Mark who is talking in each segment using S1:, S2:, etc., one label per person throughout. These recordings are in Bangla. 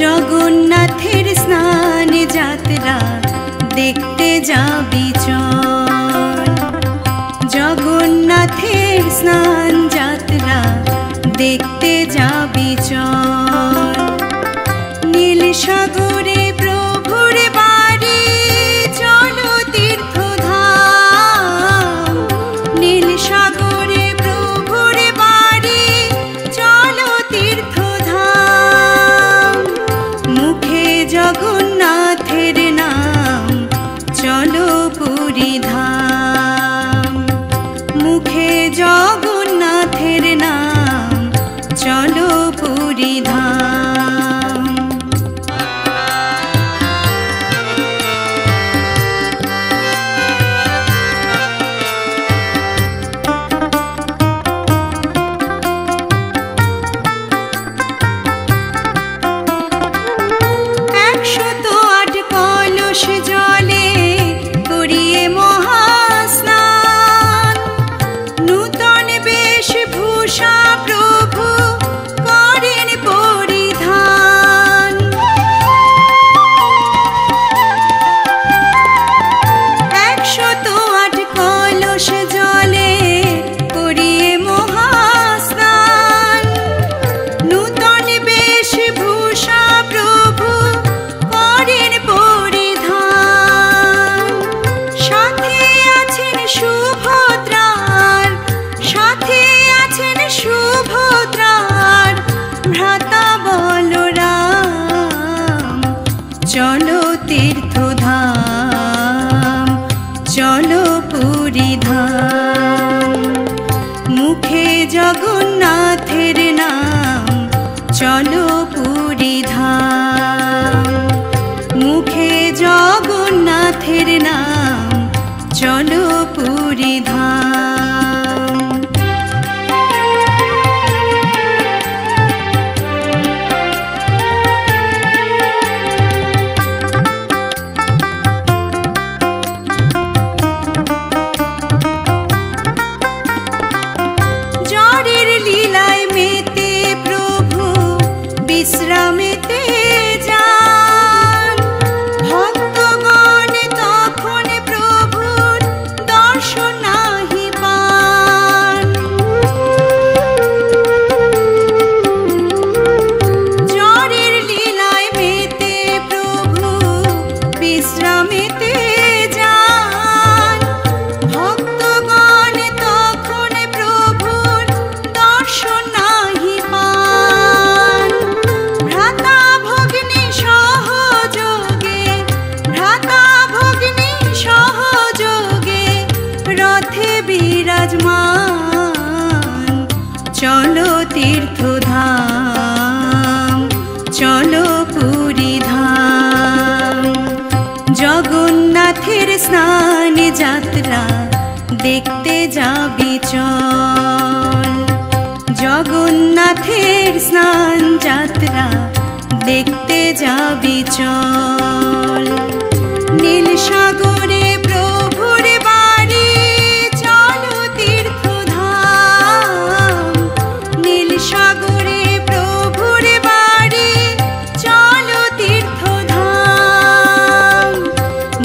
S1: জগন্নাথের স্নান যাত্রা দেখতে যাবি চল, জগন্নাথের স্নান যাত্রা দেখতে যাবি চল। নীল সাগরে প্রভুর বাড়ি চলো তীর্থধাম, নীল সাগরে প্রভুর বাড়ি চলো তীর্থধাম। মুখে জগন্নাথের নাম চলো পুরী ধাম, মুখে জগন্নাথের নাম চলো পুরী ধাম। জলে করিয়ে মহাস্নান, নূতন বেশভূষা প্রভু করেন পরিধান। 108 কলস জলে করিয়ে মহাস্নান, নূতন বেশভূষা প্রভু করেন সুভদ্রার, সাথে আছেন সুভদ্রার ভ্রাতা বলরাম। চলো তীর্থধাম চলো পুরী ধাম, মুখে জগন্নাথের নাম চলো পুরী ধাম, মুখে জগন্নাথের নাম চলো পুরী ধাম। জ্বরের লীলায় মেতে প্রভু বিশ্রামেতে যান, ভক্তগণ তখন প্রভুর দর্শন নাহি পান। জ্বরের লীলায় মেতে প্রভু বিশ্রামেতে যান, ভক্তগণ তখন প্রভুর দর্শন নাহি পান। ভ্রাতা ভগ্নী সহযোগে, ভ্রাতা ভগ্নী সহযোগে রথে বিরাজমান। চলো তীর্থধাম চলো পুরী ধাম, জগন্নাথের স্নান যাত্রা দেখতে যাবি চল, জগন্নাথের স্নান যাত্রা দেখতে যাবি চল। নীল সাগরে প্রভুর বাড়ি চলো তীর্থধাম, নীল সাগরে প্রভুর বাড়ি চলো তীর্থধাম।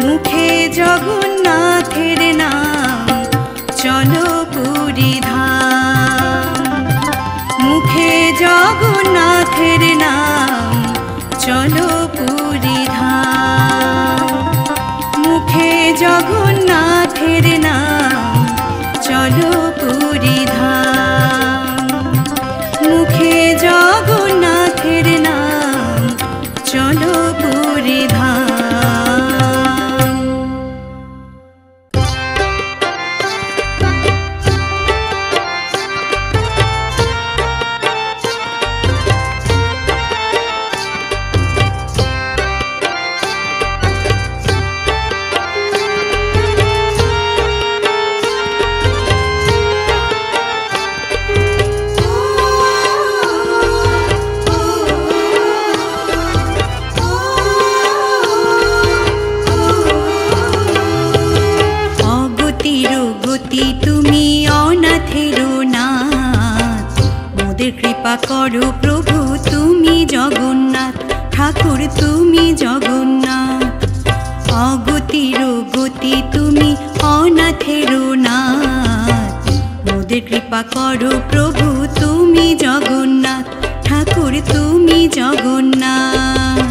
S1: মুখে জগন্নাথের নাম চলো পুরী ধাম, মুখে জগন্নাথের নাম চলো পুরী ধাম, মুখে গতি তুমি অনাথের নাথ, মোদের কৃপা করো প্রভু তুমি জগন্নাথ, ঠাকুর তুমি জগন্নাথ। অগতির গতি তুমি অনাথের নাথ, মোদের কৃপা করো প্রভু তুমি জগন্নাথ, ঠাকুর তুমি জগন্নাথ।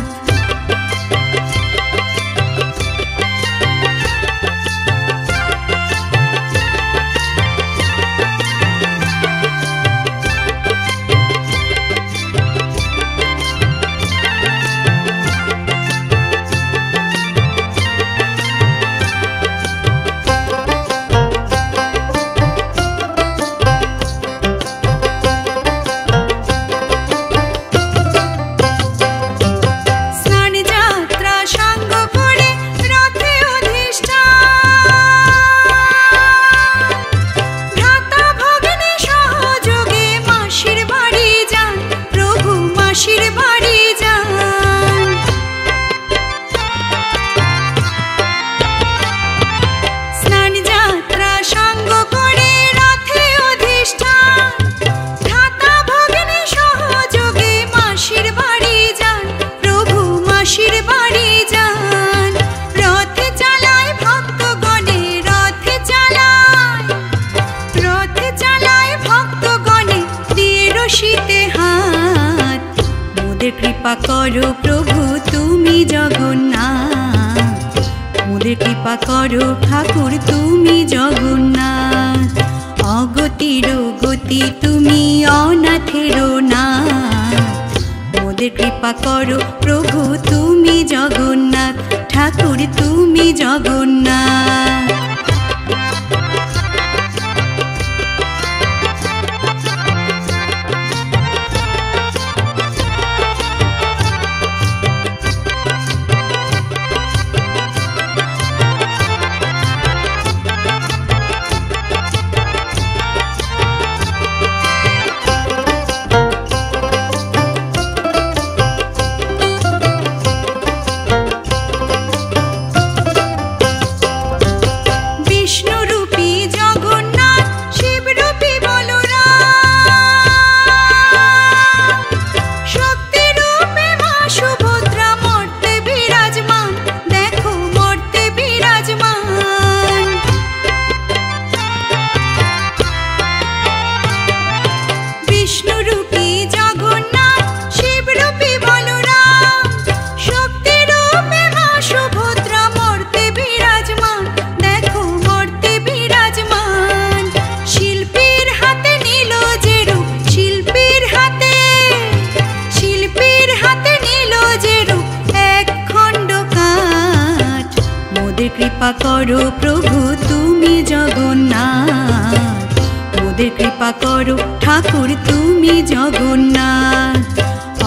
S1: কৃপা করো প্রভু তুমি জগন্নাথ, মোদের কৃপা করো ঠাকুর তুমি জগন্নাথ। অগতির গতি তুমি অনাথের নাথ, মোদের কৃপা করো প্রভু তুমি জগন্নাথ, ঠাকুর তুমি জগন্নাথ। কৃপা করো প্রভু তুমি জগন্নাথ, মোদের কৃপা করো ঠাকুর তুমি জগন্নাথ।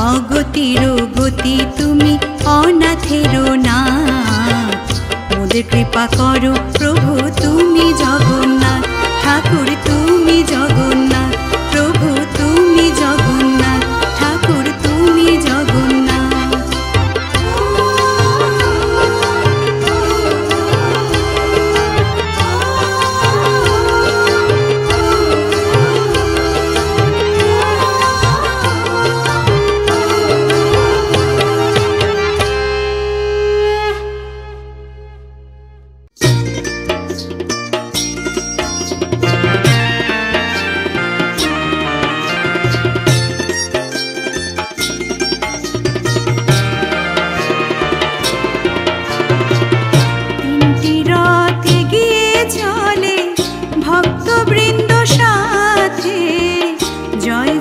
S1: অগতির গতি তুমি অনাথের নাথ, মোদের কৃপা করো প্রভু তুমি জগন্নাথ, ঠাকুর তুমি জগন্নাথ, প্রভু তুমি জগন্নাথ, ঠাকুর তুমি জগন্নাথ।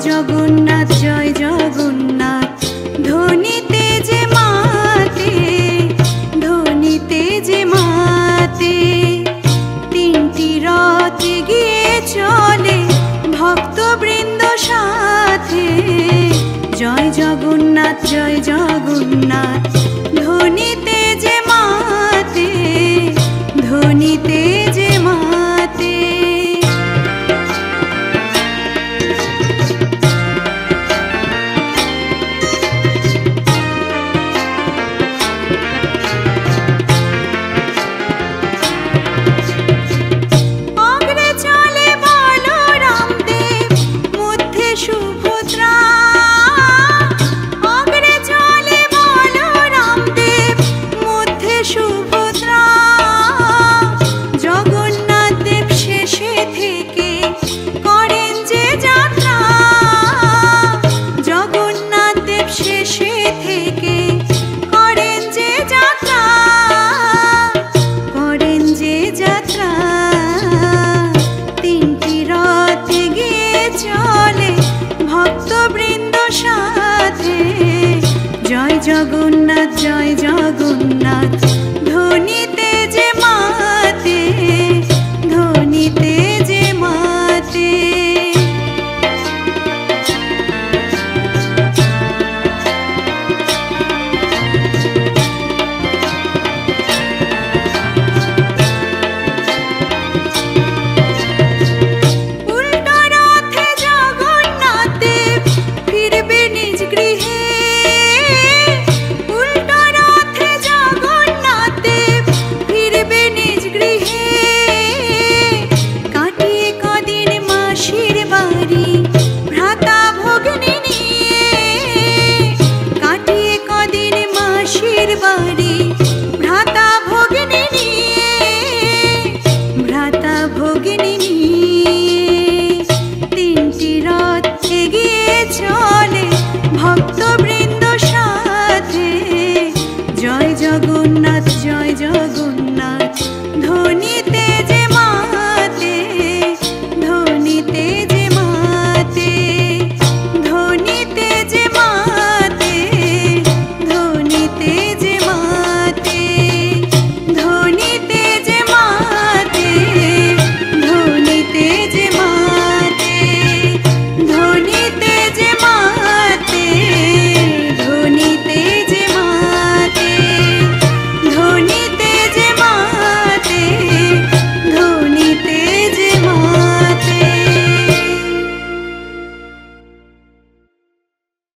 S1: জগন্নাথ জয় জগন্নাথ, ধ্বনিতে যে মাতে, ধ্বনিতে যে মাতে। তিনটি রথ গিয়ে চলে ভক্তবৃন্দ সাথে, জয় জগন্নাথ জয় জগন্নাথ।